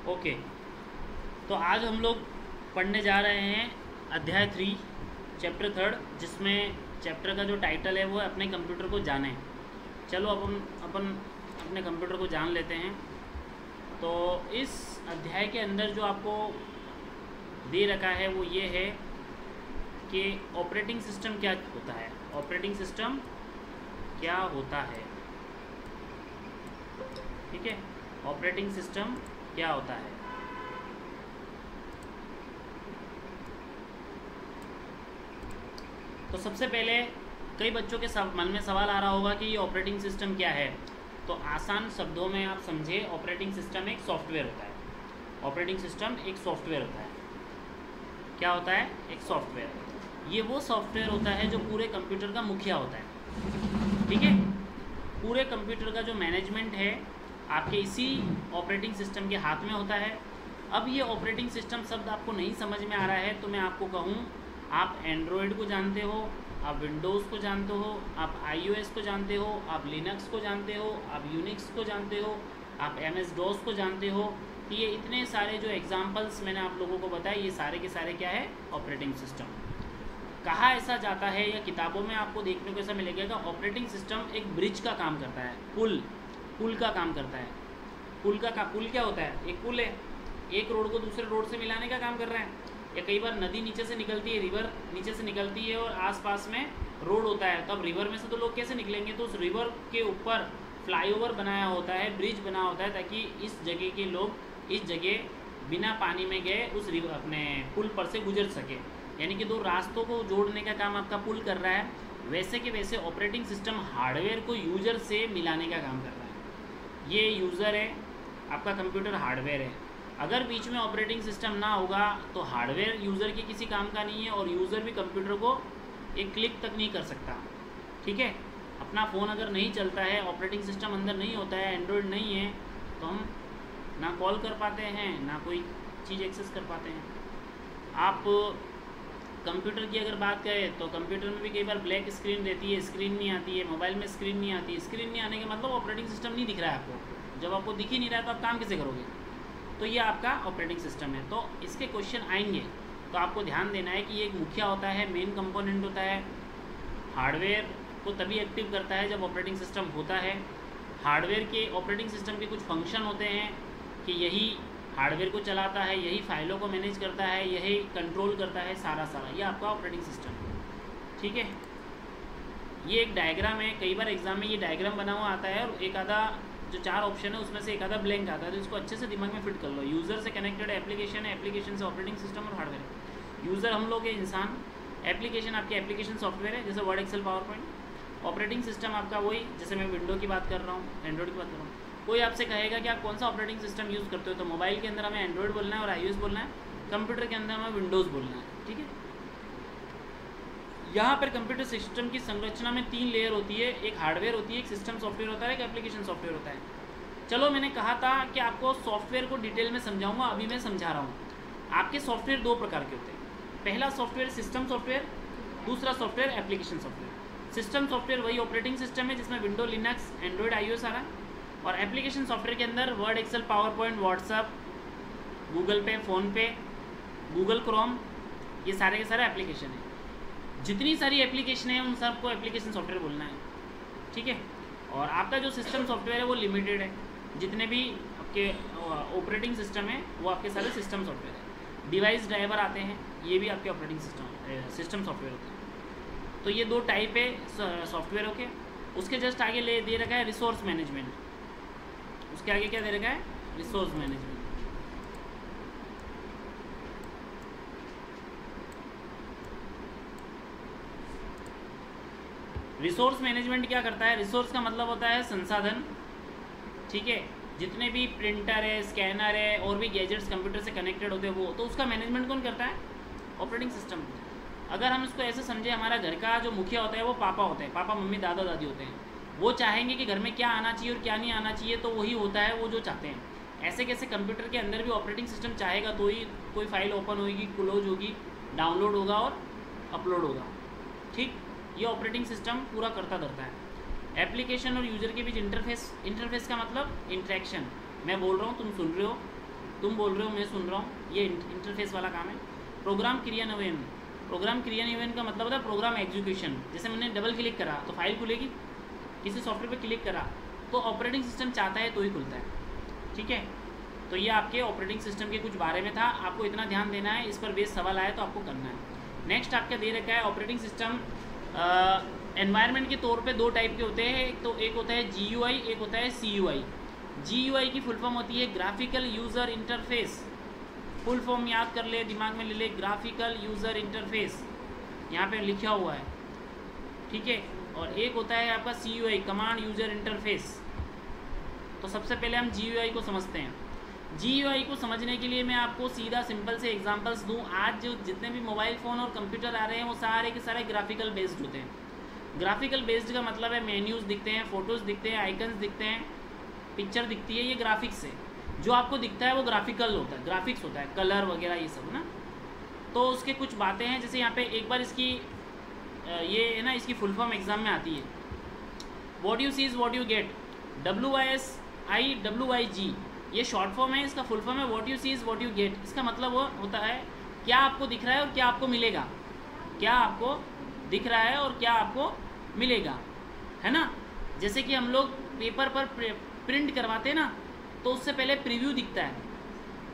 Okay, तो आज हम लोग पढ़ने जा रहे हैं अध्याय 3 चैप्टर 3, जिसमें चैप्टर का जो टाइटल है वो है अपने कंप्यूटर को जानें। चलो अपन अपने कंप्यूटर को जान लेते हैं। तो इस अध्याय के अंदर जो आपको दे रखा है वो ये है कि ऑपरेटिंग सिस्टम क्या होता है। ऑपरेटिंग सिस्टम क्या होता है, ठीक है। ऑपरेटिंग सिस्टम क्या होता है। तो सबसे पहले कई बच्चों के मन में सवाल आ रहा होगा कि ये ऑपरेटिंग सिस्टम क्या है। तो आसान शब्दों में आप समझे, ऑपरेटिंग सिस्टम एक सॉफ्टवेयर होता है। ऑपरेटिंग सिस्टम एक सॉफ्टवेयर होता है। क्या होता है? एक सॉफ्टवेयर। ये वो सॉफ्टवेयर होता है जो पूरे कंप्यूटर का मुखिया होता है, ठीक है। पूरे कंप्यूटर का जो मैनेजमेंट है आपके इसी ऑपरेटिंग सिस्टम के हाथ में होता है। अब ये ऑपरेटिंग सिस्टम शब्द आपको नहीं समझ में आ रहा है तो मैं आपको कहूँ, आप एंड्रॉयड को जानते हो, आप विंडोज़ को जानते हो, आप iOS को जानते हो, आप लिनक्स को जानते हो, आप यूनिक्स को जानते हो, आप MS-DOS को जानते हो। तो ये इतने सारे जो एग्जांपल्स मैंने आप लोगों को बताए, ये सारे के सारे क्या है? Operating system. कहा ऐसा जाता है या किताबों में आपको देखने को ऐसा मिलेगा कि ऑपरेटिंग सिस्टम एक ब्रिज का काम करता है, पुल का काम करता है। पुल क्या होता है? एक पुल है, एक रोड को दूसरे रोड से मिलाने का काम कर रहा है। या कई बार नदी नीचे से निकलती है, रिवर नीचे से निकलती है और आसपास में रोड होता है, तो अब रिवर में से तो लोग कैसे निकलेंगे? तो उस रिवर के ऊपर फ्लाईओवर बनाया होता है, ब्रिज बना होता है, ताकि इस जगह के लोग इस जगह बिना पानी में गए उस रिवर अपने पुल पर से गुजर सके। यानी कि दो रास्तों को जोड़ने का काम आपका पुल कर रहा है। वैसे के वैसे ऑपरेटिंग सिस्टम हार्डवेयर को यूजर से मिलाने का काम कर रहा है। ये यूज़र है, आपका कंप्यूटर हार्डवेयर है। अगर बीच में ऑपरेटिंग सिस्टम ना होगा तो हार्डवेयर यूज़र के किसी काम का नहीं है और यूज़र भी कंप्यूटर को एक क्लिक तक नहीं कर सकता, ठीक है। अपना फ़ोन अगर नहीं चलता है, ऑपरेटिंग सिस्टम अंदर नहीं होता है, एंड्रॉयड नहीं है, तो हम ना कॉल कर पाते हैं ना कोई चीज़ एक्सेस कर पाते हैं। आप कंप्यूटर की अगर बात करें तो कंप्यूटर में भी कई बार ब्लैक स्क्रीन रहती है, स्क्रीन नहीं आती है। मोबाइल में स्क्रीन नहीं आती। स्क्रीन नहीं आने का मतलब ऑपरेटिंग सिस्टम नहीं दिख रहा है आपको। जब आपको दिख ही नहीं रहा है तो आप काम कैसे करोगे? तो ये आपका ऑपरेटिंग सिस्टम है। तो इसके क्वेश्चन आएंगे तो आपको ध्यान देना है कि ये एक मुखिया होता है, मेन कंपोनेंट होता है। हार्डवेयर को तभी एक्टिव करता है जब ऑपरेटिंग सिस्टम होता है। हार्डवेयर के ऑपरेटिंग सिस्टम के कुछ फंक्शन होते हैं कि यही हार्डवेयर को चलाता है, यही फाइलों को मैनेज करता है, यही कंट्रोल करता है सारा। ये आपका ऑपरेटिंग सिस्टम है, ठीक है। ये एक डायग्राम है, कई बार एग्जाम में ये डायग्राम बना हुआ आता है और एक आधा जो 4 ऑप्शन है उसमें से एक आधा ब्लैंक आता है, तो इसको अच्छे से दिमाग में फिट कर लो। यूज़र से कनेक्टेड एप्लीकेशन है, एप्लीकेशन से ऑपरेटिंग सिस्टम और हार्डवेयर। यूज़र हम लोग है, इंसान। एप्लीकेशन आपके एप्लीकेशन सॉफ्टवेयर है, जैसे Word, Excel, PowerPoint. Operating system आपका वही, जैसे मैं विंडो की बात कर रहा हूँ, एंड्रॉयड की बात कर रहा हूँ। कोई आपसे कहेगा कि आप कौन सा ऑपरेटिंग सिस्टम यूज़ करते हो, तो मोबाइल के अंदर हमें एंड्रॉयड बोलना है और iOS बोलना है। कंप्यूटर के अंदर हमें विंडोज़ बोलना है, ठीक है। यहाँ पर कंप्यूटर सिस्टम की संरचना में 3 लेयर होती है। एक हार्डवेयर होती है, एक सिस्टम सॉफ्टवेयर होता है, एक एप्लीकेशन सॉफ्टवेयर होता है। चलो, मैंने कहा था कि आपको सॉफ्टवेयर को डिटेल में समझाऊंगा, अभी मैं समझा रहा हूँ। आपके सॉफ्टवेयर 2 प्रकार के होते हैं। पहला सॉफ्टवेयर सिस्टम सॉफ्टवेयर, दूसरा software application software. System software वही ऑपरेटिंग सिस्टम है जिसमें विंडो, लिनक्स, एंड्रॉयड, iOS आ रहा है। और एप्लीकेशन सॉफ्टवेयर के अंदर Word, Excel, PowerPoint, WhatsApp, Google Pay, PhonePe, Google Chrome, ये सारे के सारे एप्लीकेशन है। जितनी सारी एप्लीकेशन है उन सबको एप्लीकेशन सॉफ्टवेयर बोलना है, ठीक है। और आपका जो सिस्टम सॉफ्टवेयर है वो लिमिटेड है। जितने भी आपके ऑपरेटिंग सिस्टम है वो आपके सारे सिस्टम सॉफ्टवेयर है। डिवाइस ड्राइवर आते हैं, ये भी आपके ऑपरेटिंग सिस्टम सॉफ्टवेयर होते हैं। तो ये 2 टाइप है सॉफ्टवेयर के। उसके जस्ट आगे दे रखा है रिसोर्स मैनेजमेंट। उसके आगे क्या दे रखा है? Resource management. रिसोर्स मैनेजमेंट क्या करता है? रिसोर्स का मतलब होता है संसाधन, ठीक है। जितने भी प्रिंटर है, स्कैनर है और भी गैजेट्स कंप्यूटर से कनेक्टेड होते हैं वो, तो उसका मैनेजमेंट कौन करता है? Operating system. अगर हम इसको ऐसे समझे, हमारा घर का जो मुखिया होता है वो पापा होते हैं, पापा, मम्मी, दादा, दादी होते हैं। वो चाहेंगे कि घर में क्या आना चाहिए और क्या नहीं आना चाहिए, तो वही होता है वो जो चाहते हैं। ऐसे कैसे कंप्यूटर के अंदर भी ऑपरेटिंग सिस्टम चाहेगा तो ही कोई फाइल ओपन होगी, क्लोज होगी, डाउनलोड होगा और अपलोड होगा, ठीक। ये ऑपरेटिंग सिस्टम पूरा करता धरता है। एप्लीकेशन और यूज़र के बीच इंटरफेस का मतलब इंटरेक्शन। मैं बोल रहा हूँ, तुम सुन रहे हो, तुम बोल रहे हो, मैं सुन रहा हूँ, ये इंटरफेस वाला काम है। प्रोग्राम क्रियान्वयन, प्रोग्राम क्रियान्वयन का मतलब होता है प्रोग्राम एग्जीक्यूशन। जैसे मैंने डबल क्लिक करा तो फाइल खुलेगी, किसी सॉफ्टवेयर पे क्लिक करा तो ऑपरेटिंग सिस्टम चाहता है तो ही खुलता है, ठीक है। तो ये आपके ऑपरेटिंग सिस्टम के कुछ बारे में था, आपको इतना ध्यान देना है, इस पर बेस सवाल आया तो आपको करना है। नेक्स्ट आपका दे रखा है ऑपरेटिंग सिस्टम एनवायरनमेंट के तौर पे दो टाइप के होते हैं, एक होता है GUI, एक होता है CUI। GUI की फुल फॉर्म होती है graphical user interface. Full form याद कर ले, दिमाग में ले ले, ग्राफिकल यूज़र इंटरफेस, यहाँ पे लिखा हुआ है, ठीक है। और एक होता है आपका CUI, कमांड यूज़र इंटरफेस। तो सबसे पहले हम GUI को समझते हैं। GUI को समझने के लिए मैं आपको सीधा सिंपल से एग्जांपल्स दूं। आज जो जितने भी मोबाइल फ़ोन और कंप्यूटर आ रहे हैं वो सारे के सारे ग्राफिकल बेस्ड होते हैं। ग्राफिकल बेस्ड का मतलब है मेन्यूज़ दिखते हैं, फ़ोटोज़ दिखते हैं, आइकन्स दिखते हैं, पिक्चर दिखती है, ये ग्राफिक्स है। जो आपको दिखता है वो ग्राफिकल होता है, ग्राफिक्स होता है, कलर वगैरह ये सब ना। तो उसके कुछ बातें हैं, जैसे यहाँ पे एक बार इसकी ये है ना, इसकी फुल फॉर्म एग्जाम में आती है। What you see is what you get, WYSIWYG, ये शॉर्ट फॉर्म है, इसका फुल फॉर्म है what you see is what you get. इसका मतलब वो होता है क्या आपको दिख रहा है और क्या आपको मिलेगा, क्या आपको दिख रहा है और क्या आपको मिलेगा, है ना। जैसे कि हम लोग पेपर पर प्रिंट करवाते हैं ना, तो उससे पहले प्रीव्यू दिखता है,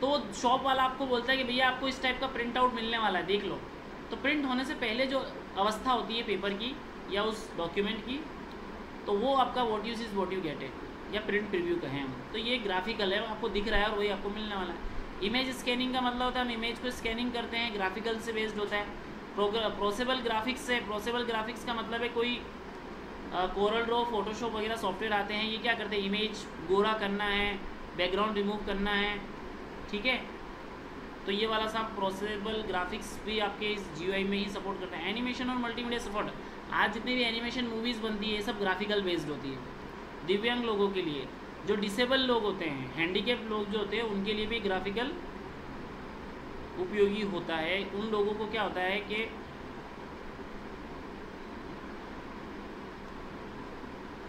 तो शॉप वाला आपको बोलता है कि भैया आपको इस टाइप का प्रिंट आउट मिलने वाला है, देख लो। तो प्रिंट होने से पहले जो अवस्था होती है पेपर की या उस डॉक्यूमेंट की, तो वो आपका what you see is what you get है, या प्रिंट प्रीव्यू कहें हम। तो ये ग्राफिकल है, आपको दिख रहा है और वही आपको मिलने वाला है। इमेज स्कैनिंग का मतलब होता है हम इमेज को स्कैनिंग करते हैं, ग्राफिकल से बेस्ड होता है। प्रोसेबल ग्राफिक्स से, प्रोसेबल ग्राफिक्स का मतलब है कोई कोरल ड्रॉ, फोटोशॉप वगैरह सॉफ्टवेयर आते हैं, ये क्या करते हैं, इमेज गोरा करना है, बैकग्राउंड रिमूव करना है, ठीक है। तो ये वाला सब प्रोसेबल ग्राफिक्स भी आपके इस GUI में ही सपोर्ट करते हैं। एनिमेशन और मल्टीमीडिया सपोर्ट, आज जितनी भी एनिमेशन मूवीज़ बनती है सब ग्राफिकल बेस्ड होती है। दिव्यांग लोगों के लिए, जो डिसेबल लोग होते हैं, हैंडीकेप लोग जो होते हैं, उनके लिए भी ग्राफिकल उपयोगी होता है। उन लोगों को क्या होता है कि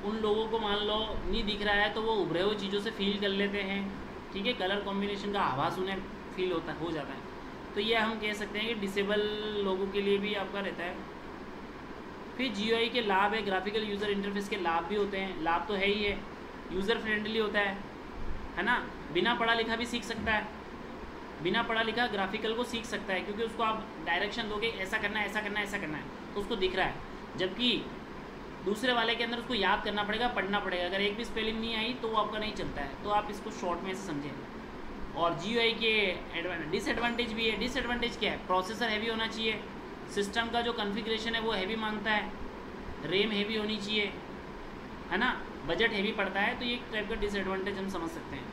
उन लोगों को मान लो नहीं दिख रहा है तो वो उभरे हुए चीज़ों से फील कर लेते हैं, ठीक है। कलर कॉम्बिनेशन का आभास उन्हें फील हो जाता है। तो ये हम कह सकते हैं कि डिसेबल लोगों के लिए भी आपका रहता है। फिर GUI के लाभ है, ग्राफिकल यूज़र इंटरफेस के लाभ भी होते हैं। लाभ तो है ही है, यूज़र फ्रेंडली होता है ना, बिना पढ़ा लिखा भी सीख सकता है, बिना पढ़ा लिखा ग्राफिकल को सीख सकता है, क्योंकि उसको आप डायरेक्शन दोगे ऐसा करना है, ऐसा करना है, ऐसा करना है, तो उसको दिख रहा है। जबकि दूसरे वाले के अंदर उसको याद करना पड़ेगा, पढ़ना पड़ेगा, अगर एक भी स्पेलिंग नहीं आई तो वो आपका नहीं चलता है। तो आप इसको शॉर्ट में से समझें। और GUI के डिसएडवांटेज भी है। डिसएडवांटेज क्या है, प्रोसेसर हैवी होना चाहिए, सिस्टम का जो कॉन्फ़िगरेशन है वो हैवी मांगता है, रैम हैवी होनी चाहिए, है ना, बजट हैवी पड़ता है। तो ये एक टाइप का डिसएडवांटेज हम समझ सकते हैं।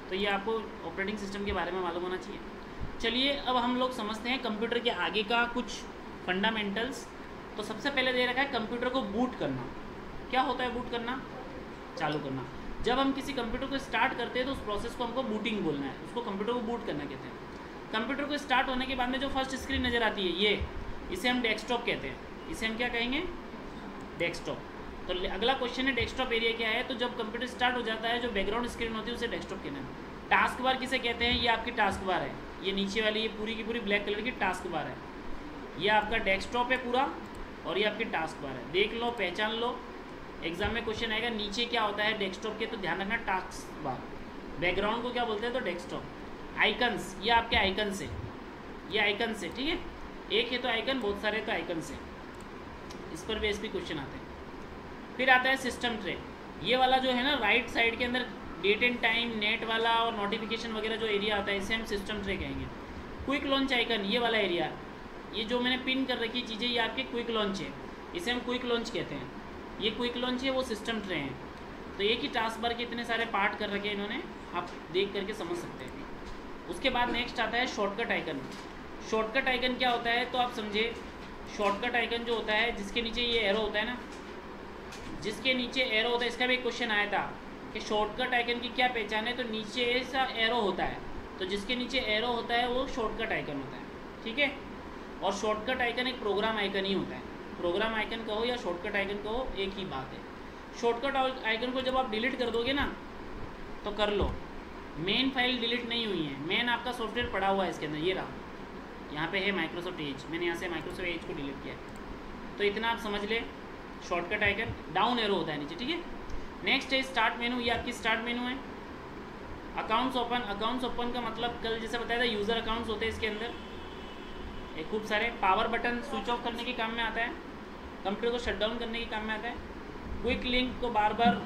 तो ये आपको ऑपरेटिंग सिस्टम के बारे में मालूम होना चाहिए। चलिए अब हम लोग समझते हैं कंप्यूटर के आगे का कुछ फंडामेंटल्स। तो सबसे पहले दे रखा है कंप्यूटर को बूट करना। क्या होता है बूट करना, चालू करना। जब हम किसी कंप्यूटर को स्टार्ट करते हैं तो उस प्रोसेस को हमको बूटिंग बोलना है, उसको कंप्यूटर को बूट करना कहते हैं। कंप्यूटर को स्टार्ट होने के बाद में जो फर्स्ट स्क्रीन नज़र आती है इसे हम डेस्कटॉप कहते हैं। इसे हम क्या कहेंगे, डेस्कटॉप। तो अगला क्वेश्चन है डेस्कटॉप एरिया क्या है। तो जब कंप्यूटर स्टार्ट हो जाता है जो बैकग्राउंड स्क्रीन होती है उसे डेस्कटॉप कहना है। टास्क बार किसे कहते हैं, ये आपकी टास्क बार है, ये नीचे वाली ये पूरी की पूरी ब्लैक कलर की टास्क बार है, ये आपका डेस्कटॉप है पूरा, और ये आपकी टास्क बार है। देख लो, पहचान लो, एग्जाम में क्वेश्चन आएगा नीचे क्या होता है डेस्कटॉप के, तो ध्यान रखना टास्क बार। बैकग्राउंड को क्या बोलते हैं, तो डेस्कटॉप। आइकन्स, ये आपके आइकन्स है, ये आइकन्स है, ठीक है। एक है तो आइकन, बहुत सारे तो आइकन्स है, इस पर बेस भी क्वेश्चन आते हैं। फिर आता है सिस्टम ट्रे। ये वाला जो है ना राइट साइड के अंदर डेट एंड टाइम, नेट वाला और नोटिफिकेशन वगैरह जो एरिया आता है इसे हम सिस्टम ट्रे कहेंगे। क्विक लॉन्च आइकन, ये वाला एरिया, ये जो मैंने पिन कर रखी चीज़ें ये आपके क्विक लॉन्च है, इसे हम क्विक लॉन्च कहते हैं। ये क्विक लॉन्च है, वो सिस्टम ट्रे हैं। तो एक ही टास्क बार के इतने सारे पार्ट कर रखे हैं इन्होंने, आप देख करके समझ सकते हैं। उसके बाद नेक्स्ट आता है शॉर्टकट आइकन। शॉर्टकट आइकन क्या होता है, तो आप समझे शॉर्टकट आइकन जो होता है जिसके नीचे ये एरो होता है ना, जिसके नीचे एरो होता है, इसका भी एक क्वेश्चन आया था कि शॉर्टकट आइकन की क्या पहचान है, तो नीचे ऐसा एरो होता है, तो जिसके नीचे एरो होता है वो शॉर्टकट आइकन होता है, ठीक है। और शॉर्टकट आइकन एक प्रोग्राम आइकन ही होता है, प्रोग्राम आइकन कहो या शॉर्टकट आइकन कहो एक ही बात है। शॉर्टकट आइकन को जब आप डिलीट कर दोगे ना, तो कर लो, मेन फाइल डिलीट नहीं हुई है, मेन आपका सॉफ्टवेयर पड़ा हुआ है इसके अंदर, ये रहा, यहाँ पे है माइक्रोसॉफ्ट एज, मैंने यहाँ से माइक्रोसॉफ्ट एज को डिलीट किया। तो इतना आप समझ ले, शॉर्टकट आइकन डाउन एरो होता है नीचे, ठीक है। नेक्स्ट है स्टार्ट मेनू, ये आपकी स्टार्ट मेनू है। अकाउंट्स ओपन, अकाउंट्स ओपन का मतलब कल जैसे बताया था यूज़र अकाउंट्स होते हैं इसके अंदर, एक खूब सारे। पावर बटन स्विच ऑफ करने के काम में आता है, कंप्यूटर को शट डाउन करने के काम में आता है। क्विक लिंक को बार बार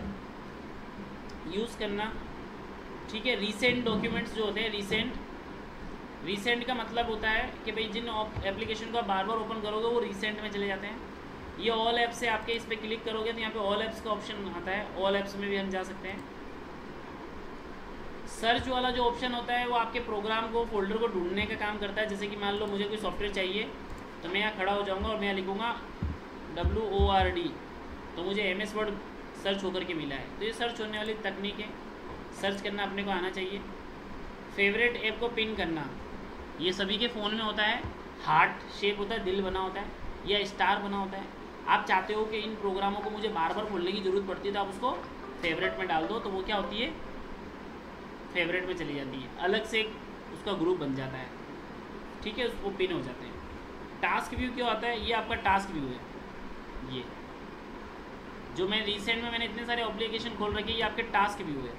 यूज़ करना, ठीक है। रीसेंट डॉक्यूमेंट्स जो होते हैं, रीसेंट का मतलब होता है कि भाई जिन एप्लीकेशन को आप बार बार ओपन करोगे वो रीसेंट में चले जाते हैं। ये ऑल ऐप्स से आपके इस पर क्लिक करोगे तो यहाँ पे ऑल ऐप्स का ऑप्शन आता है, ऑल ऐप्स में भी हम जा सकते हैं। सर्च वाला जो ऑप्शन होता है वो आपके प्रोग्राम को, फोल्डर को ढूंढने का काम करता है। जैसे कि मान लो मुझे कोई सॉफ्टवेयर चाहिए तो मैं यहाँ खड़ा हो जाऊँगा और मैं यहाँ लिखूँगा WORD, तो मुझे MS वर्ड सर्च होकर के मिला है। तो ये सर्च होने वाली तकनीक है, सर्च करना अपने को आना चाहिए। फेवरेट ऐप को पिन करना, ये सभी के फ़ोन में होता है, हार्ट शेप होता है, दिल बना होता है या स्टार बना होता है। आप चाहते हो कि इन प्रोग्रामों को मुझे बार बार खोलने की ज़रूरत पड़ती है तो आप उसको फेवरेट में डाल दो, तो वो क्या होती है, फेवरेट में चली जाती है, अलग से एक उसका ग्रुप बन जाता है, ठीक है, उसको पिन हो जाते हैं। टास्क व्यू क्या होता है, ये आपका टास्क व्यू है। ये जो मैं रिसेंट में मैंने इतने सारे एप्लीकेशन खोल रखे, ये आपके टास्क व्यू है।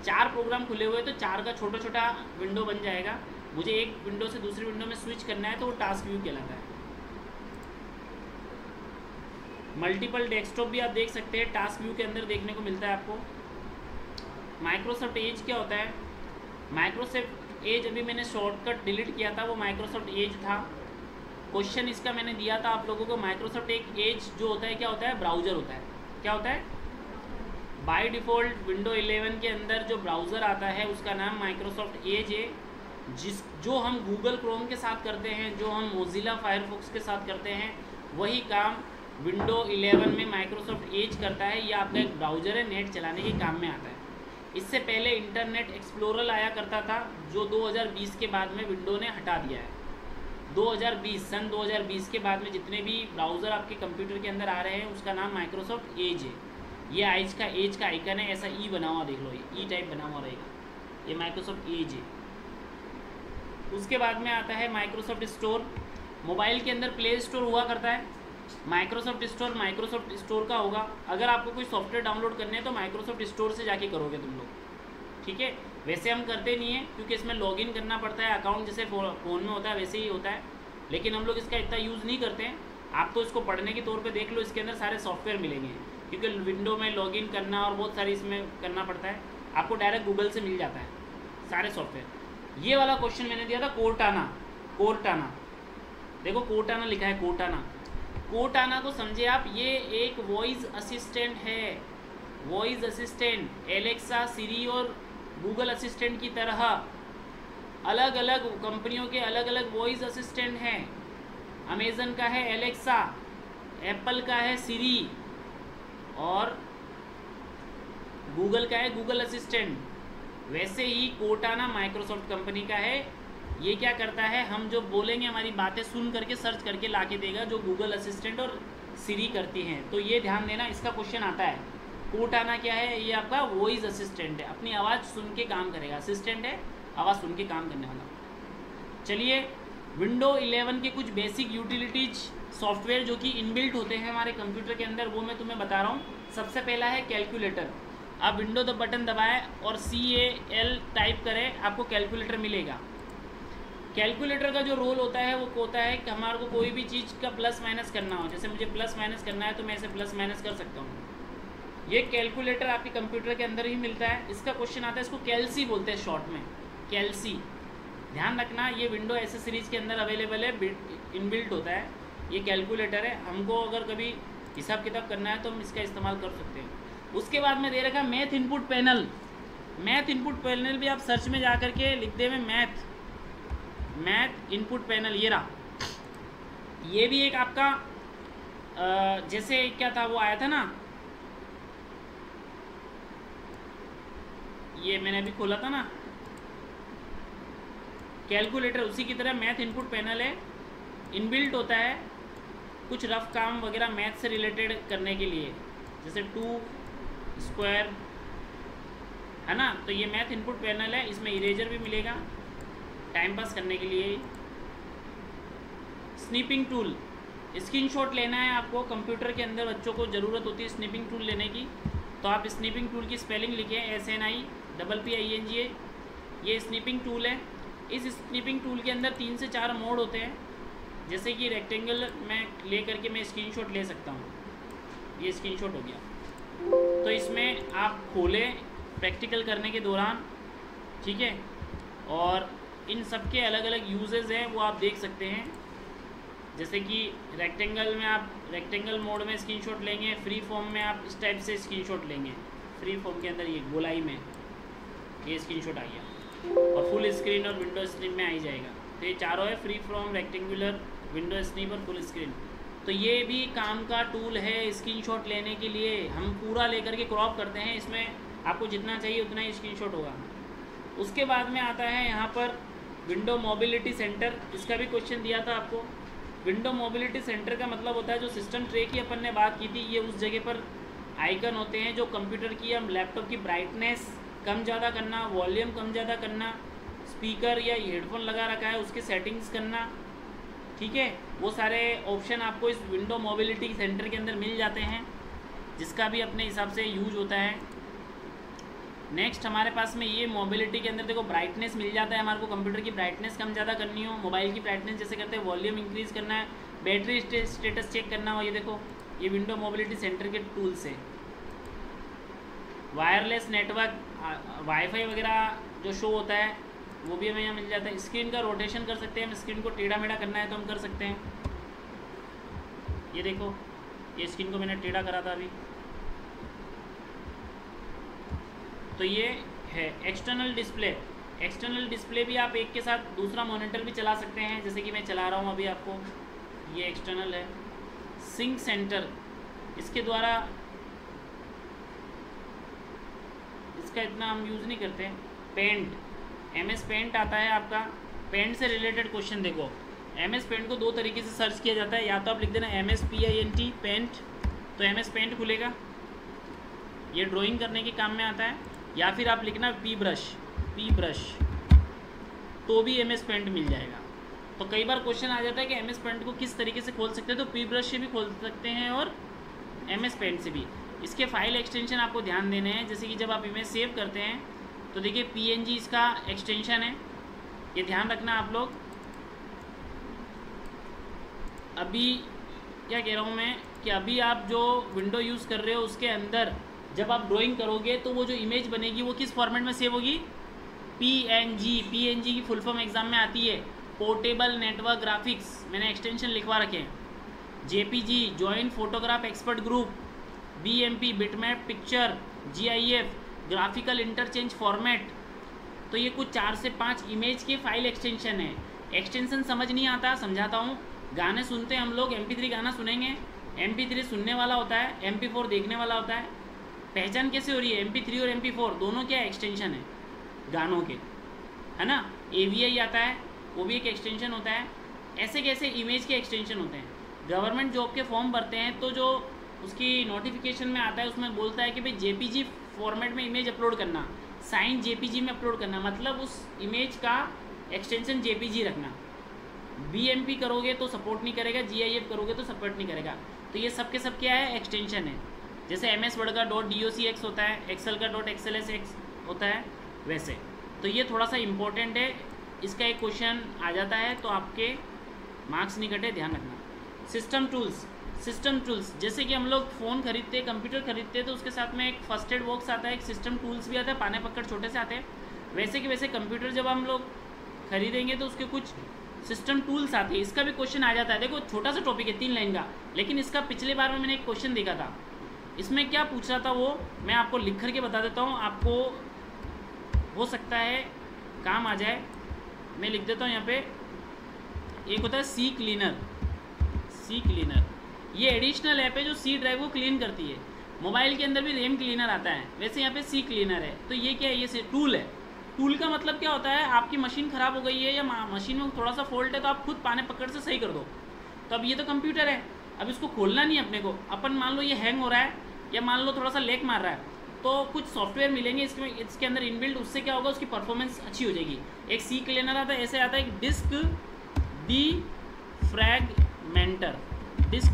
4 प्रोग्राम खुले हुए तो 4 का छोटा छोटा विंडो बन जाएगा। मुझे एक विंडो से दूसरी विंडो में स्विच करना है तो वो टास्क व्यू कहलाता है। मल्टीपल डेस्कटॉप भी आप देख सकते हैं, टास्क व्यू के अंदर देखने को मिलता है आपको। माइक्रोसॉफ्ट एज क्या होता है, माइक्रोसॉफ्ट एज अभी मैंने शॉर्टकट डिलीट किया था, वो माइक्रोसॉफ्ट एज था। क्वेश्चन इसका मैंने दिया था आप लोगों को। माइक्रोसॉफ्ट एक एज जो होता है क्या होता है, ब्राउज़र होता है। क्या होता है, बाय डिफ़ॉल्ट विंडो 11 के अंदर जो ब्राउज़र आता है उसका नाम माइक्रोसॉफ्ट एज है। जो हम गूगल क्रोम के साथ करते हैं, जो हम मोजिला फायरफॉक्स के साथ करते हैं, वही काम विंडो 11 में माइक्रोसॉफ्ट एज करता है। ये आपका एक ब्राउज़र है, नेट चलाने के काम में आता है। इससे पहले इंटरनेट एक्सप्लोरर आया करता था, जो 2020 के बाद में विंडो ने हटा दिया है। 2020 सन 2020 के बाद में जितने भी ब्राउज़र आपके कंप्यूटर के अंदर आ रहे हैं उसका नाम माइक्रोसॉफ्ट एज है। ये एज का आइकन है, ऐसा ई बना हुआ, देख लो, ये ई टाइप बना हुआ रहेगा, ये माइक्रोसॉफ्ट एज है। उसके बाद में आता है माइक्रोसॉफ्ट स्टोर। मोबाइल के अंदर प्ले स्टोर हुआ करता है, माइक्रोसॉफ्ट स्टोर का होगा। अगर आपको कोई सॉफ्टवेयर डाउनलोड करने हैं तो माइक्रोसॉफ्ट स्टोर से जाके करोगे तुम लोग, ठीक है। वैसे हम करते नहीं है क्योंकि इसमें लॉगिन करना पड़ता है, अकाउंट जैसे फ़ोन में होता है वैसे ही होता है, लेकिन हम लोग इसका इतना यूज़ नहीं करते हैं। आप तो इसको पढ़ने के तौर पे देख लो, इसके अंदर सारे सॉफ्टवेयर मिलेंगे, क्योंकि विंडो में लॉगिन करना और बहुत सारी इसमें करना पड़ता है। आपको डायरेक्ट गूगल से मिल जाता है सारे सॉफ्टवेयर। ये वाला क्वेश्चन मैंने दिया था कोर्टाना, देखो कोर्टाना लिखा है, कोर्टाना को समझे आप, ये एक वॉइस असिस्टेंट है, वॉइस असिस्टेंट। एलेक्सा, सिरी और गूगल असिस्टेंट की तरह अलग अलग कंपनियों के अलग अलग वॉइस असिस्टेंट हैं। अमेज़न का है एलेक्सा, एप्पल का है सिरी और गूगल का है गूगल असिस्टेंट। वैसे ही कोर्टाना माइक्रोसॉफ्ट कंपनी का है। ये क्या करता है, हम जो बोलेंगे हमारी बातें सुन करके सर्च करके ला के देगा, जो गूगल असिस्टेंट और सिरी करती हैं। तो ये ध्यान देना, इसका क्वेश्चन आता है। कोर्टाना क्या है, ये आपका वॉइस असिस्टेंट है, अपनी आवाज़ सुन के काम करेगा। असिस्टेंट है, आवाज़ सुन के काम करने वाला। चलिए, विंडो 11 के कुछ बेसिक यूटिलिटीज सॉफ्टवेयर जो कि इनबिल्ट होते हैं हमारे कंप्यूटर के अंदर, वो मैं तुम्हें बता रहा हूँ। सबसे पहला है कैलकुलेटर। आप विंडो द बटन दबाएं और CAL टाइप करें, आपको कैलकुलेटर मिलेगा। कैलकुलेटर का जो रोल होता है वो होता है कि हमारे को कोई भी चीज़ का प्लस माइनस करना हो, जैसे मुझे प्लस माइनस करना है तो मैं इसे प्लस माइनस कर सकता हूँ। ये कैलकुलेटर आपके कंप्यूटर के अंदर ही मिलता है। इसका क्वेश्चन आता है, इसको कैलसी बोलते हैं शॉर्ट में, कैलसी। ध्यान रखना, ये विंडो ऐसे सीरीज़ के अंदर अवेलेबल है, इनबिल्ट होता है। ये कैलकुलेटर है, हमको अगर कभी हिसाब किताब करना है तो हम इसका इस्तेमाल कर सकते हैं। उसके बाद में दे रखा math input panel. Math input panel भी आप सर्च में जा करके लिख दे में मैथ इनपुट पैनल, ये रहा। ये भी एक आपका जैसे क्या था वो आया था ना, ये मैंने अभी खोला था ना कैलकुलेटर, उसी की तरह मैथ इनपुट पैनल है। इनबिल्ट होता है कुछ रफ काम वगैरह मैथ से रिलेटेड करने के लिए, जैसे 2 स्क्वायर है ना। तो ये मैथ इनपुट पैनल है, इसमें इरेजर भी मिलेगा, टाइम पास करने के लिए। स्नीपिंग टूल, स्क्रीनशॉट लेना है आपको, कंप्यूटर के अंदर बच्चों को ज़रूरत होती है स्नीपिंग टूल लेने की, तो आप स्नीपिंग टूल की स्पेलिंग लिखें SNIPPINGA। ये स्नीपिंग टूल है। इस स्नीपिंग टूल के अंदर 3 से 4 मोड होते हैं, जैसे कि रेक्टेंगल में ले करके मैं स्क्रीनशॉट ले सकता हूँ, ये स्क्रीनशॉट हो गया। तो इसमें आप खोलें प्रैक्टिकल करने के दौरान, ठीक है, और इन सब के अलग अलग यूजेस हैं वो आप देख सकते हैं। जैसे कि रेक्टेंगल में आप रेक्टेंगल मोड में स्क्रीनशॉट लेंगे, फ्री फॉर्म में आप इस टाइप से स्क्रीनशॉट लेंगे, फ्री फॉर्म के अंदर ये गोलाई में ये स्क्रीनशॉट आ गया, और फुल स्क्रीन और विंडो स्नीप में आ ही जाएगा। तो ये चारों है, free form, rectangular, window Snape और फुल स्क्रीन। तो ये भी काम का टूल है स्क्रीनशॉट लेने के लिए। हम पूरा लेकर के क्रॉप करते हैं, इसमें आपको जितना चाहिए उतना ही स्क्रीनशॉट होगा। उसके बाद में आता है यहाँ पर विंडो मोबिलिटी सेंटर, इसका भी क्वेश्चन दिया था आपको। विंडो मोबिलिटी सेंटर का मतलब होता है जो सिस्टम ट्रे की अपन ने बात की थी, ये उस जगह पर आइकन होते हैं जो कंप्यूटर की या लैपटॉप की ब्राइटनेस कम ज़्यादा करना, वॉल्यूम कम ज़्यादा करना, स्पीकर या हेडफोन लगा रखा है उसके सेटिंग्स करना, ठीक है, वो सारे ऑप्शन आपको इस विंडो मोबिलिटी सेंटर के अंदर मिल जाते हैं, जिसका भी अपने हिसाब से यूज होता है। नेक्स्ट हमारे पास में ये मोबिलिटी के अंदर देखो ब्राइटनेस मिल जाता है, हमारे को कंप्यूटर की ब्राइटनेस कम ज़्यादा करनी हो, मोबाइल की ब्राइटनेस जैसे करते हैं, वॉल्यूम इंक्रीज़ करना है, बैटरी स्टेटस चेक करना हो, ये देखो ये विंडो मोबिलिटी सेंटर के टूल से। वायरलेस नेटवर्क, वाईफाई वगैरह जो शो होता है वो भी हमें यहाँ मिल जाता है। स्क्रीन का रोटेशन कर सकते हैं, हम स्क्रीन को टेढ़ा मेढ़ा करना है तो हम कर सकते हैं। ये देखो ये स्क्रीन को मैंने टेढ़ा करा था अभी। तो ये है एक्सटर्नल डिस्प्ले। एक्सटर्नल डिस्प्ले भी आप एक के साथ दूसरा मॉनिटर भी चला सकते हैं, जैसे कि मैं चला रहा हूँ अभी आपको, ये एक्सटर्नल है। सिंक सेंटर, इसके द्वारा इसका इतना हम यूज़ नहीं करते। पेंट, MS पेंट आता है आपका, पेंट से रिलेटेड क्वेश्चन देखो। MS पेंट को 2 तरीके से सर्च किया जाता है, या तो आप लिख देना MS PINT पेंट, तो MS पेंट खुलेगा, ये ड्राइंग करने के काम में आता है। या फिर आप लिखना P ब्रश, तो भी MS पेंट मिल जाएगा। तो कई बार क्वेश्चन आ जाता है कि MS पेंट को किस तरीके से खोल सकते हैं, तो P ब्रश से भी खोल सकते हैं और MS पेंट से भी। इसके फाइल एक्सटेंशन आपको ध्यान देने हैं, जैसे कि जब आप इमेज सेव करते हैं तो देखिए PNG इसका एक्सटेंशन है, ये ध्यान रखना आप लोग। अभी क्या कह रहा हूँ मैं कि अभी आप जो विंडो यूज़ कर रहे हो उसके अंदर जब आप ड्राइंग करोगे तो वो जो इमेज बनेगी वो किस फॉर्मेट में सेव होगी? PNG की फुल फॉर्म एग्जाम में आती है, पोर्टेबल नेटवर्क ग्राफिक्स, मैंने एक्सटेंशन लिखवा रखे हैं। JPG joint photograph expert group, BMP bitmap picture, GIF graphical interchange format. तो ये कुछ 4 से 5 इमेज के फाइल एक्सटेंशन है। एक्सटेंशन समझ नहीं आता, समझाता हूँ। गाने सुनते हैं हम लोग, MP3 गाना सुनेंगे, MP3 सुनने वाला होता है, MP4 देखने वाला होता है। पहचान कैसे हो रही है? MP3 और MP4 दोनों क्या एक्सटेंशन है गानों के, है ना। AVI आता है, वो भी एक एक्सटेंशन होता है। ऐसे कैसे इमेज के एक्सटेंशन होते हैं। गवर्नमेंट जॉब के फॉर्म भरते हैं तो जो उसकी नोटिफिकेशन में आता है उसमें बोलता है कि भाई JPG फॉर्मेट में इमेज अपलोड करना, साइन JPG में अपलोड करना, मतलब उस इमेज का एक्सटेंशन JPG रखना। BMP करोगे तो सपोर्ट नहीं करेगा, GIF करोगे तो सपोर्ट नहीं करेगा। तो ये सब के सब क्या है? एक्सटेंशन है। जैसे MS वर्ड का .docx होता है, एक्सेल का .xlsx होता है, वैसे। तो ये थोड़ा सा इम्पोर्टेंट है, इसका एक क्वेश्चन आ जाता है तो आपके मार्क्स नहीं कटे, ध्यान रखना। सिस्टम टूल्स, जैसे कि हम लोग फ़ोन खरीदते हैं, कंप्यूटर खरीदते हैं, तो उसके साथ में एक फर्स्ट एड बॉक्स आता है, एक सिस्टम टूल्स भी आता है, पाने पकड़ छोटे से आते हैं। वैसे कि वैसे कंप्यूटर जब हम लोग खरीदेंगे तो उसके कुछ सिस्टम टूल्स आते हैं, इसका भी क्वेश्चन आ जाता है। देखो छोटा सा टॉपिक है 3 लाइन का, लेकिन इसका पिछले बार में मैंने एक क्वेश्चन देखा था। इसमें क्या पूछ रहा था वो मैं आपको लिख करके बता देता हूँ, आपको हो सकता है काम आ जाए। मैं लिख देता हूँ यहाँ पे। एक होता है सी क्लीनर, ये एडिशनल ऐप है जो C ड्राइव को क्लीन करती है। मोबाइल के अंदर भी रैम क्लीनर आता है, वैसे यहाँ पे C क्लीनर है। तो ये क्या है? ये टूल है। टूल का मतलब क्या होता है? आपकी मशीन ख़राब हो गई है या मशीन में थोड़ा सा फॉल्ट है तो आप खुद पाने पकड़ से सही कर दो। तो अब ये तो कंप्यूटर है, अब इसको खोलना नहीं है अपने को। अपन मान लो ये हैंग हो रहा है या मान लो थोड़ा सा लेक मार रहा है, तो कुछ सॉफ्टवेयर मिलेंगे इसके अंदर इनबिल्ट, उससे क्या होगा, उसकी परफॉर्मेंस अच्छी हो जाएगी। एक सी क्लीनर आता है, ऐसे आता है डिस्क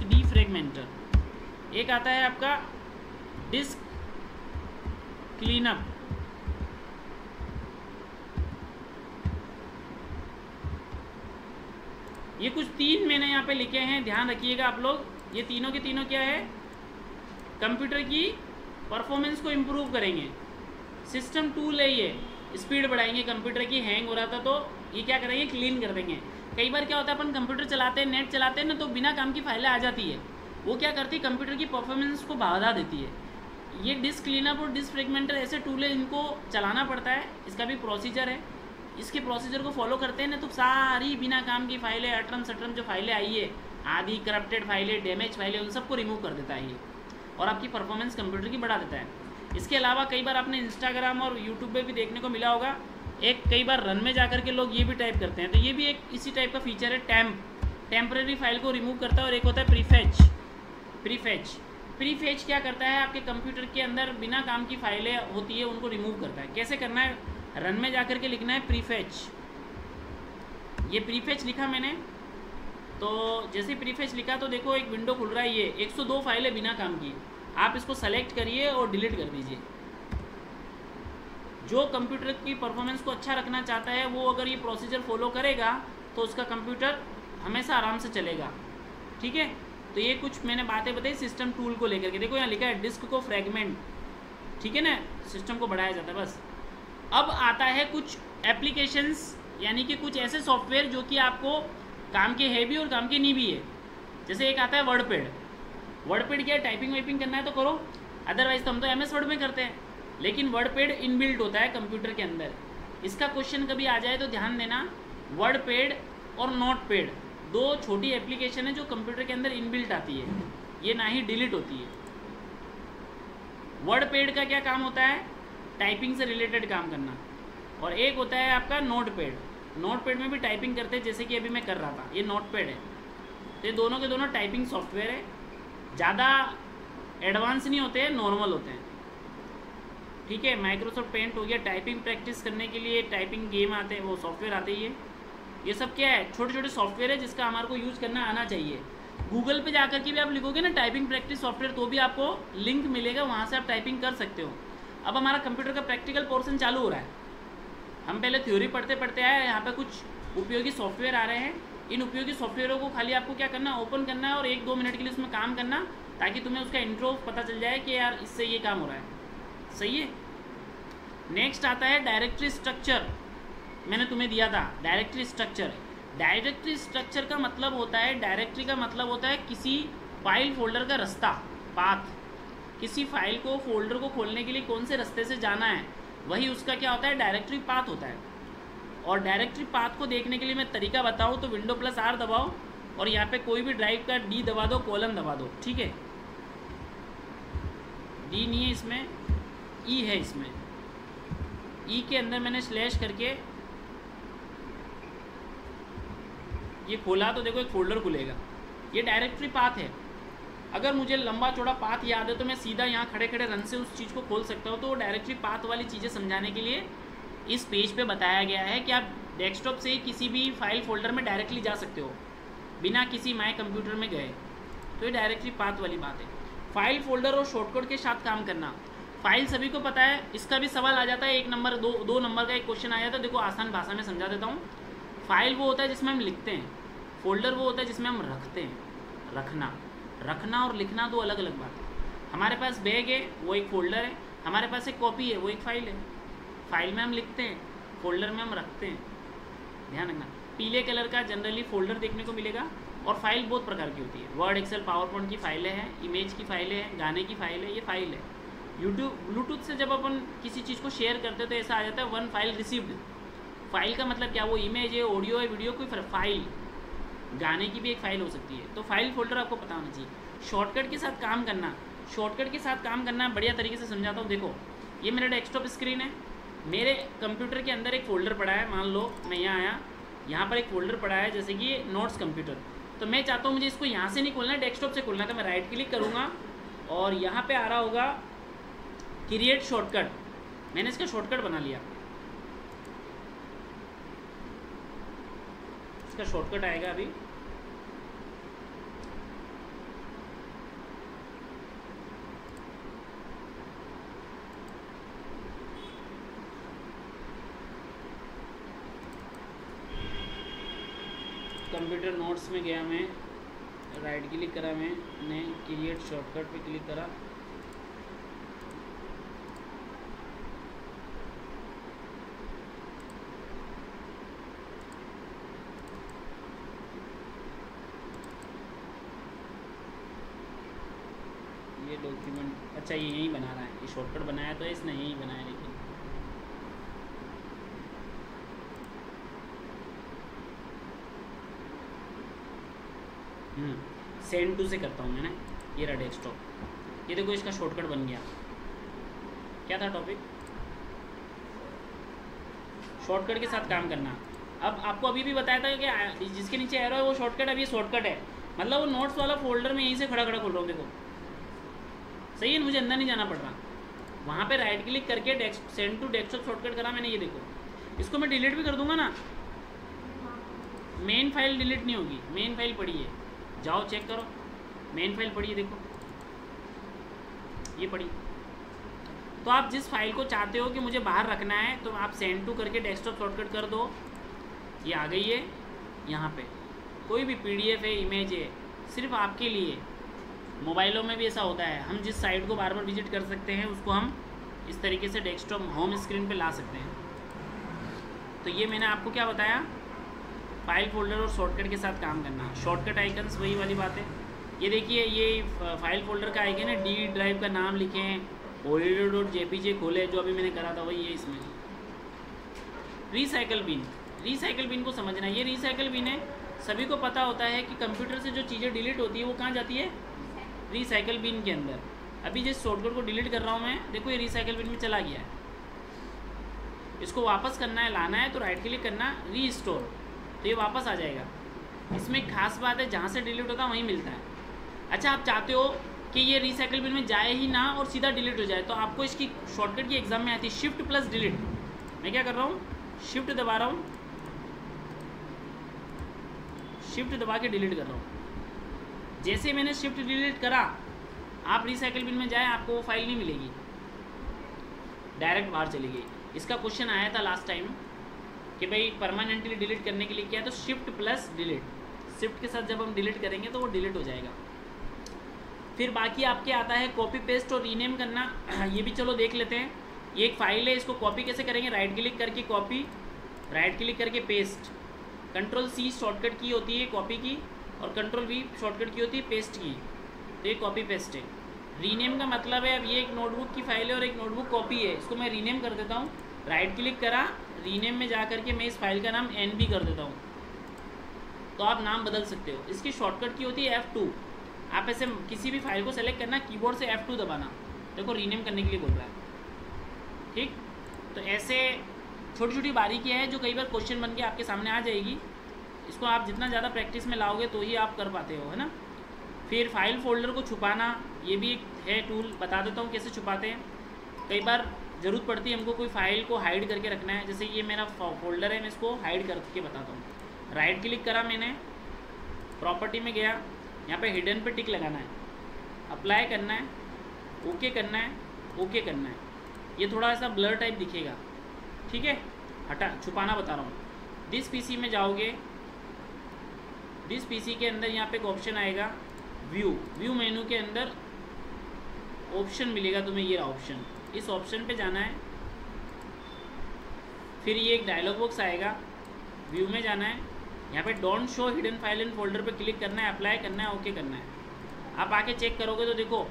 डीफ्रैगमेंटर, एक आता है आपका डिस्क क्लीनअप। ये कुछ 3 मैंने यहाँ पे लिखे हैं, ध्यान रखिएगा आप लोग। ये तीनों के तीनों क्या है, कंप्यूटर की परफॉर्मेंस को इम्प्रूव करेंगे। सिस्टम टूल है, ये स्पीड बढ़ाएंगे। कंप्यूटर की हैंग हो रहा था तो ये क्या करेंगे, क्लीन कर देंगे। कई बार क्या होता है, अपन कंप्यूटर चलाते हैं, नेट चलाते हैं ना, तो बिना काम की फाइलें आ जाती है। वो क्या करती है, कंप्यूटर की परफॉर्मेंस को बढ़ा देती है। ये डिस्क क्लीनअप और डिस्क फ्रेगमेंटर ऐसे टूल है, इनको चलाना पड़ता है, इसका भी प्रोसीजर है। इसके प्रोसीजर को फॉलो करते हैं ना, तो सारी बिना काम की फाइलें, अटरम सटरम जो फाइलें आई है, आदि करप्टेड फाइलें, डैमेज फाइलें, उन सबको रिमूव कर देता है ये, और आपकी परफॉर्मेंस कंप्यूटर की बढ़ा देता है। इसके अलावा कई बार आपने इंस्टाग्राम और यूट्यूब पे भी देखने को मिला होगा, एक कई बार रन में जाकर के लोग ये भी टाइप करते हैं, तो ये भी एक इसी टाइप का फीचर है। टेम्परेरी फाइल को रिमूव करता है। और एक होता है प्रीफेच क्या करता है, आपके कंप्यूटर के अंदर बिना काम की फाइलें होती है, उनको रिमूव करता है। कैसे करना है, रन में जाकर के लिखना है प्रीफेच। ये प्रीफेच लिखा मैंने, तो जैसे प्रीफेच लिखा तो देखो एक विंडो खुल रहा है, ये 102 फाइलें बिना काम की। आप इसको सेलेक्ट करिए और डिलीट कर दीजिए। जो कंप्यूटर की परफॉर्मेंस को अच्छा रखना चाहता है, वो अगर ये प्रोसीजर फॉलो करेगा तो उसका कंप्यूटर हमेशा आराम से चलेगा। ठीक है, तो ये कुछ मैंने बातें बताई सिस्टम टूल को लेकर के। देखो यहाँ लिखा है डिस्क को फ्रैगमेंट, ठीक है ना, सिस्टम को बढ़ाया जाता है बस। अब आता है कुछ एप्लीकेशंस, यानी कि कुछ ऐसे सॉफ्टवेयर जो कि आपको काम के है भी और काम के नहीं भी है। जैसे एक आता है वर्डपैड क्या है, टाइपिंग वाइपिंग करना है तो करो, अदरवाइज तो हम तो MS वर्ड में करते हैं। लेकिन वर्डपैड इनबिल्ट होता है कंप्यूटर के अंदर। इसका क्वेश्चन कभी आ जाए तो ध्यान देना, वर्डपैड और नोटपैड 2 छोटी एप्लीकेशन है जो कंप्यूटर के अंदर इनबिल्ट आती है, ये ना ही डिलीट होती है। वर्डपैड का क्या काम होता है, टाइपिंग से रिलेटेड काम करना, और एक होता है आपका नोटपैड में भी टाइपिंग करते हैं, जैसे कि अभी मैं कर रहा था, ये नोटपैड है। तो ये दोनों के दोनों टाइपिंग सॉफ्टवेयर है, ज़्यादा एडवांस नहीं होते हैं, नॉर्मल होते हैं। ठीक है, माइक्रोसॉफ्ट पेंट हो गया, टाइपिंग प्रैक्टिस करने के लिए टाइपिंग गेम आते हैं, वो सॉफ्टवेयर आते ही है। ये सब क्या है, छोटे छोटे सॉफ्टवेयर है जिसका हमारे को यूज़ करना आना चाहिए। गूगल पे जाकर के भी आप लिखोगे ना टाइपिंग प्रैक्टिस सॉफ्टवेयर, तो भी आपको लिंक मिलेगा, वहाँ से आप टाइपिंग कर सकते हो। अब हमारा कंप्यूटर का प्रैक्टिकल पोर्शन चालू हो रहा है। हम पहले थ्योरी पढ़ते पढ़ते आए, यहाँ पे कुछ उपयोगी सॉफ्टवेयर आ रहे हैं। इन उपयोगी सॉफ्टवेयरों को खाली आपको क्या करना है, ओपन करना है और 1-2 मिनट के लिए उसमें काम करना, ताकि तुम्हें उसका इंट्रो पता चल जाए कि यार इससे ये काम हो रहा है। सही है। नेक्स्ट आता है डायरेक्टरी स्ट्रक्चर, मैंने तुम्हें दिया था डायरेक्टरी स्ट्रक्चर। डायरेक्टरी स्ट्रक्चर का मतलब होता है, डायरेक्टरी का मतलब होता है किसी फाइल फोल्डर का रास्ता, पाथ। किसी फाइल को, फोल्डर को खोलने के लिए कौन से रास्ते से जाना है, वही उसका क्या होता है, डायरेक्टरी पाथ होता है। और डायरेक्टरी पाथ को देखने के लिए मैं तरीका बताऊँ तो Windows+R दबाओ और यहाँ पे कोई भी ड्राइव का D दबा दो, कोलन दबा दो। ठीक है, D नहीं है इसमें, E है इसमें। E के अंदर मैंने स्लैश करके ये खोला तो देखो एक फोल्डर खुलेगा, ये डायरेक्टरी पाथ है। अगर मुझे लंबा चौड़ा पाथ याद है तो मैं सीधा यहाँ खड़े खड़े रन से उस चीज़ को खोल सकता हूँ। तो डायरेक्टरी पाथ वाली चीज़ें समझाने के लिए इस पेज पे बताया गया है कि आप डेस्कटॉप से ही किसी भी फाइल फोल्डर में डायरेक्टली जा सकते हो बिना किसी माई कंप्यूटर में गए। तो ये डायरेक्टरी पाथ वाली बात है। फाइल फोल्डर और शॉर्टकट के साथ काम करना, फाइल सभी को पता है, इसका भी सवाल आ जाता है। 1 नंबर 2 नंबर का एक क्वेश्चन आ जाता है। देखो आसान भाषा में समझा देता हूँ। फाइल वो होता है जिसमें हम लिखते हैं, फोल्डर वो होता है जिसमें हम रखते हैं। रखना और लिखना 2 अलग अलग बात है। हमारे पास बैग है, वो एक फोल्डर है। हमारे पास एक कॉपी है, वो एक फाइल है। फाइल में हम लिखते हैं, फोल्डर में हम रखते हैं। ध्यान रखना, पीले कलर का जनरली फोल्डर देखने को मिलेगा। और फाइल बहुत प्रकार की होती है, वर्ड, एक्सेल, पावर पॉइंट की फाइलें हैं, इमेज की फाइलें हैं, गाने की फाइल है, ये फाइल है। ब्लूटूथ से जब अपन किसी चीज़ को शेयर करते हैं तो ऐसा आ जाता है 1 फाइल रिसीव्ड। फाइल का मतलब क्या, वो इमेज है, ऑडियो है, वीडियो, कोई फाइल। गाने की भी एक फ़ाइल हो सकती है। तो फाइल फोल्डर आपको पता होना चाहिए। शॉर्टकट के साथ काम करना बढ़िया तरीके से समझाता हूँ। देखो ये मेरा डेस्कटॉप स्क्रीन है, मेरे कंप्यूटर के अंदर एक फ़ोल्डर पड़ा है। मान लो मैं यहाँ आया, यहाँ पर एक फ़ोल्डर पड़ा है, जैसे कि नोट्स कंप्यूटर। तो मैं चाहता हूँ मुझे इसको यहाँ से नहीं खोलना है, डेस्कटॉप से खोलना है। तो मैं राइट क्लिक करूँगा और यहाँ पर आ रहा होगा क्रिएट शॉर्टकट, मैंने इसका शॉर्टकट बना लिया। इसका शॉर्टकट आएगा अभी, कंप्यूटर नोट्स में गया मैं, राइट क्लिक करा, मैंने क्रिएट शॉर्टकट पे क्लिक करा, ये डॉक्यूमेंट, अच्छा ये यहीं बना रहा है, ये शॉर्टकट बनाया तो इसने यहीं बनाया, लेकिन सेंड टू से करता हूँ मैं ना। ये रहा डेस्कटॉप, ये देखो इसका शॉर्टकट बन गया। क्या था टॉपिक? शॉर्टकट के साथ काम करना। अब आपको अभी भी बताया था कि जिसके नीचे एरो है वो शॉर्टकट, अब ये शॉर्टकट है, मतलब वो नोट्स वाला फोल्डर में यहीं से खड़ा खड़ा खोल रहा हूँ, देखो सही है, मुझे अंदर नहीं जाना पड़ रहा। वहाँ पे राइट क्लिक करके सेंड टू डेस्कटॉप शॉर्टकट करा मैंने, ये देखो। इसको मैं डिलीट भी कर दूंगा ना, मेन फाइल डिलीट नहीं होगी, मेन फाइल पड़ी है, जाओ चेक करो, मेन फाइल पड़ी है, देखो ये पड़ी। तो आप जिस फाइल को चाहते हो कि मुझे बाहर रखना है, तो आप सेंड टू करके डेस्कटॉप शॉर्टकट कर दो, ये आ गई है यहाँ पे। कोई भी PDF है, इमेज है, सिर्फ आपके लिए। मोबाइलों में भी ऐसा होता है, हम जिस साइट को बार बार विजिट कर सकते हैं उसको हम इस तरीके से डेस्कटॉप होम स्क्रीन पे ला सकते हैं। तो ये मैंने आपको क्या बताया, फाइल फोल्डर और शॉर्टकट के साथ काम करना। शॉर्टकट आइकन्स वही वाली बात है, ये देखिए, ये फाइल फोल्डर का आइकन है, डी ड्राइव का नाम लिखें, holiday.jpg खोले, जो अभी मैंने करा था वही है। इसमें रिसाइकल बिन, रिसाइकल बिन को समझना, ये रिसाइकल बिन है, सभी को पता होता है कि कंप्यूटर से जो चीज़ें डिलीट होती है वो कहाँ जाती है, रिसाइकल बिन के अंदर। अभी जिस शॉर्टकट को डिलीट कर रहा हूँ मैं, देखो ये रिसाइकल बिन में चला गया है। इसको वापस करना है, लाना है, तो राइट क्लिक करना, रीस्टोर, तो ये वापस आ जाएगा। इसमें एक खास बात है, जहाँ से डिलीट होता है वहीं मिलता है। अच्छा, आप चाहते हो कि ये रिसाइकल बिन में जाए ही ना और सीधा डिलीट हो जाए, तो आपको इसकी शॉर्टकट की एग्जाम में आती है शिफ्ट प्लस डिलीट। मैं क्या कर रहा हूँ, शिफ्ट दबा रहा हूँ, शिफ्ट दबा के डिलीट कर रहा हूँ। जैसे मैंने शिफ्ट डिलीट करा, आप रिसाइकल बिन में जाए, आपको वो फाइल नहीं मिलेगी, डायरेक्ट बाहर चली गई। इसका क्वेश्चन आया था लास्ट टाइम कि भाई परमानेंटली डिलीट करने के लिए क्या है, तो शिफ्ट प्लस डिलीट, शिफ्ट के साथ जब हम डिलीट करेंगे तो वो डिलीट हो जाएगा। फिर बाकी आपके आता है कॉपी पेस्ट और रीनेम करना, ये भी चलो देख लेते हैं। ये एक फाइल है, इसको कॉपी कैसे करेंगे, राइट क्लिक करके कॉपी, राइट क्लिक करके पेस्ट, Ctrl+C शॉर्टकट की होती है कॉपी की, और Ctrl+V शॉर्टकट की होती है पेस्ट की। तो ये कॉपी पेस्ट है। रीनेम का मतलब है, अब ये एक नोटबुक की फाइल है और एक नोटबुक कॉपी है, इसको मैं रीनेम कर देता हूँ। राइट क्लिक करा, रीनेम में जा करके मैं इस फाइल का नाम NB कर देता हूँ, तो आप नाम बदल सकते हो। इसकी शॉर्टकट की होती है F2। आप ऐसे किसी भी फाइल को सेलेक्ट करना, कीबोर्ड से F2 दबाना, देखो रीनेम करने के लिए बोल रहा है, ठीक। तो ऐसे छोटी छोटी बारीकियाँ हैं जो कई बार क्वेश्चन बन के आपके सामने आ जाएगी। इसको आप जितना ज़्यादा प्रैक्टिस में लाओगे तो ही आप कर पाते हो, है ना। फिर फाइल फोल्डर को छुपाना, ये भी एक है टूल, बता देता हूँ कैसे छुपाते हैं। कई बार ज़रूरत पड़ती है हमको, कोई फाइल को हाइड करके रखना है, जैसे ये मेरा फोल्डर है, मैं इसको हाइड करके बताता हूँ। राइट क्लिक करा मैंने, प्रॉपर्टी में गया, यहाँ पे हिडन पे टिक लगाना है, अप्लाई करना है, ओके करना है, ओके करना है। ये थोड़ा ऐसा ब्लर टाइप दिखेगा, ठीक है, हटा, छुपाना बता रहा हूँ। दिस पीसी में जाओगे, दिस पीसी के अंदर यहाँ पे एक ऑप्शन आएगा व्यू, व्यू मेनू के अंदर ऑप्शन मिलेगा तुम्हें, ये ऑप्शन, इस ऑप्शन पे जाना है। फिर ये एक डायलॉग बॉक्स आएगा, व्यू में जाना है, यहाँ पे don't show hidden file and folder पे क्लिक करना है, अप्लाई करना है, ओके करना है। आप आके चेक करोगे तो देखो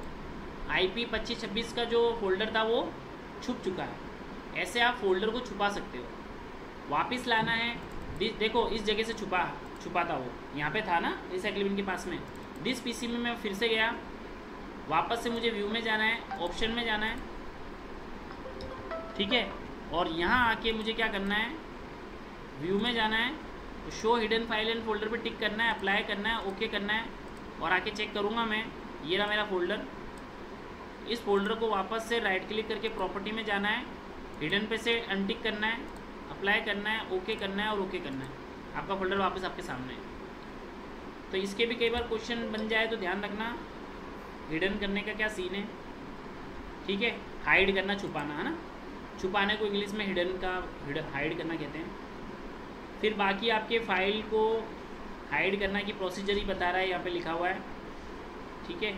IP 2526 का जो फोल्डर था वो छुप चुका है। ऐसे आप फोल्डर को छुपा सकते हो। वापस लाना है, देखो इस जगह से छुपा था वो, यहाँ पे था ना रिसाइकल बिन के पास में। दिस पीसी में मैं फिर से गया, वापस से मुझे व्यू में जाना है, ऑप्शन में जाना है, ठीक है। और यहाँ आके मुझे क्या करना है, व्यू में जाना है, show hidden file and folder पे टिक करना है, अप्लाई करना है, ओके करना है, और आके चेक करूँगा मैं, ये रहा मेरा फोल्डर, इस फोल्डर को वापस से राइट क्लिक करके प्रॉपर्टी में जाना है, हिडन पे से अनटिक करना है, अप्लाई करना है, ओके करना है और ओके करना है। आपका फोल्डर वापस आपके सामने है। तो इसके भी कई बार क्वेश्चन बन जाए तो ध्यान रखना हिडन करने का क्या सीन है, ठीक है। हाइड करना, छुपाना, है ना, छुपाने को इंग्लिश में हिडन का हाइड करना कहते हैं। फिर बाकी आपके फाइल को हाइड करना की प्रोसीजर ही बता रहा है, यहाँ पे लिखा हुआ है, ठीक है।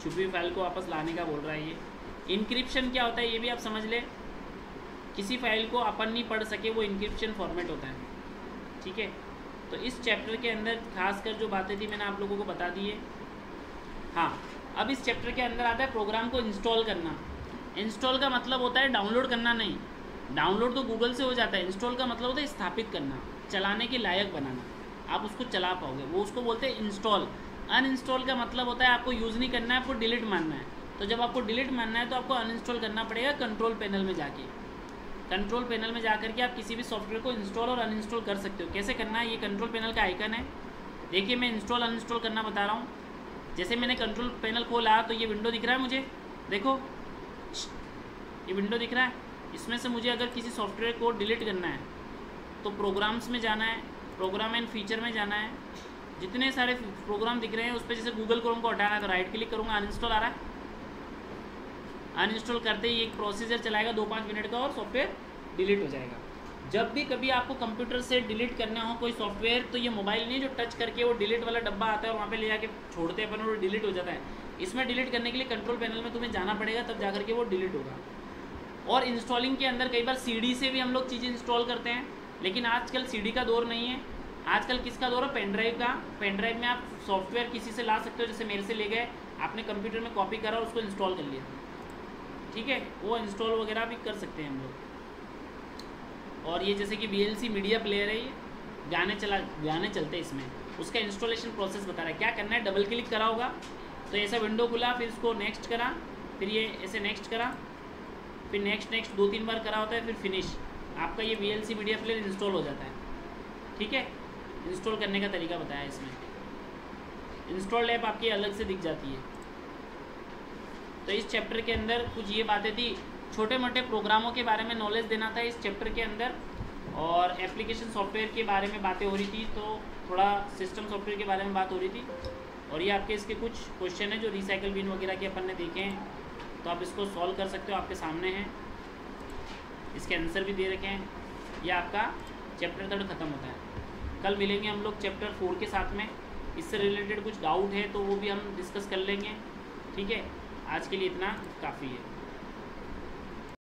छुपी हुई फाइल को वापस लाने का बोल रहा है ये। इनक्रिप्शन क्या होता है ये भी आप समझ ले। किसी फाइल को अपन नहीं पढ़ सके वो इनक्रिप्शन फॉर्मेट होता है, ठीक है। तो इस चैप्टर के अंदर खासकर जो बातें थी मैंने आप लोगों को बता दी है। हाँ, अब इस चैप्टर के अंदर आता है प्रोग्राम को इंस्टॉल करना। इंस्टॉल का मतलब होता है डाउनलोड करना नहीं, डाउनलोड तो गूगल से हो जाता है। इंस्टॉल का मतलब होता है स्थापित करना, चलाने के लायक बनाना, आप उसको चला पाओगे, वो उसको बोलते हैं इंस्टॉल। अनइंस्टॉल का मतलब होता है आपको यूज़ नहीं करना है, आपको डिलीट मारना है। तो जब आपको डिलीट मारना है तो आपको अनइंस्टॉल करना पड़ेगा कंट्रोल पैनल में जाके। कंट्रोल पैनल में जाकर के आप किसी भी सॉफ्टवेयर को इंस्टॉल और अनइंस्टॉल कर सकते हो। कैसे करना है, ये कंट्रोल पैनल का आइकन है, देखिए मैं इंस्टॉल अनइंस्टॉल करना बता रहा हूँ। जैसे मैंने कंट्रोल पैनल खोला तो ये विंडो दिख रहा है मुझे, देखो ये विंडो दिख रहा है। इसमें से मुझे अगर किसी सॉफ्टवेयर को डिलीट करना है तो प्रोग्राम्स में जाना है, प्रोग्राम एंड फीचर में जाना है। जितने सारे प्रोग्राम दिख रहे हैं उस पर जैसे गूगल क्रोम को हटाना है तो राइट क्लिक करूँगा, अनइंस्टॉल आ रहा है। अनइंस्टॉल करते ही एक प्रोसीजर चलाएगा 2-5 मिनट का और सॉफ्टवेयर डिलीट हो जाएगा। जब भी कभी आपको कंप्यूटर से डिलीट करना हो कोई सॉफ्टवेयर तो ये मोबाइल नहीं जो टच करके वो डिलीट वाला डब्बा आता है और वहाँ पे ले जाके छोड़ते हैं अपन और डिलीट हो जाता है। इसमें डिलीट करने के लिए कंट्रोल पैनल में तुम्हें जाना पड़ेगा, तब जाकर के वो डिलीट होगा। और इंस्टॉलिंग के अंदर कई बार सीडी से भी हम लोग चीज़ें इंस्टॉल करते हैं, लेकिन आजकल सीडी का दौर नहीं है। आजकल किसका दौर है, पेन ड्राइव का। पेन ड्राइव में आप सॉफ्टवेयर किसी से ला सकते हो, जैसे मेरे से ले गए, आपने कंप्यूटर में कॉपी करा और उसको इंस्टॉल कर लिया, ठीक है। वो इंस्टॉल वगैरह भी कर सकते हैं हम लोग। और ये जैसे कि VLC मीडिया प्लेयर है, ये गाने चलते हैं इसमें, उसका इंस्टॉलेशन प्रोसेस बता रहा है। क्या करना है, डबल क्लिक करा होगा तो ऐसा विंडो खुला, फिर इसको नेक्स्ट करा, फिर ये ऐसे नेक्स्ट करा, फिर नेक्स्ट 2-3 बार करा होता है, फिर फिनिश। आपका ये VLC मीडिया प्लेयर इंस्टॉल हो जाता है, ठीक है। इंस्टॉल करने का तरीका बताया इसमें। इंस्टॉल ऐप आपकी अलग से दिख जाती है। तो इस चैप्टर के अंदर कुछ ये बातें थी, छोटे मोटे प्रोग्रामों के बारे में नॉलेज देना था इस चैप्टर के अंदर, और एप्लीकेशन सॉफ्टवेयर के बारे में बातें हो रही थी, तो थोड़ा सिस्टम सॉफ्टवेयर के बारे में बात हो रही थी। और ये आपके इसके कुछ क्वेश्चन हैं जो रिसाइकल बिन वगैरह के अपन ने देखे हैं, तो आप इसको सॉल्व कर सकते हो, आपके सामने हैं, इसके आंसर भी दे रखे हैं। यह आपका चैप्टर 3 ख़त्म होता है। कल मिलेंगे हम लोग चैप्टर 4 के साथ में, इससे रिलेटेड कुछ डाउट है तो वो भी हम डिस्कस कर लेंगे, ठीक है। आज के लिए इतना काफ़ी है।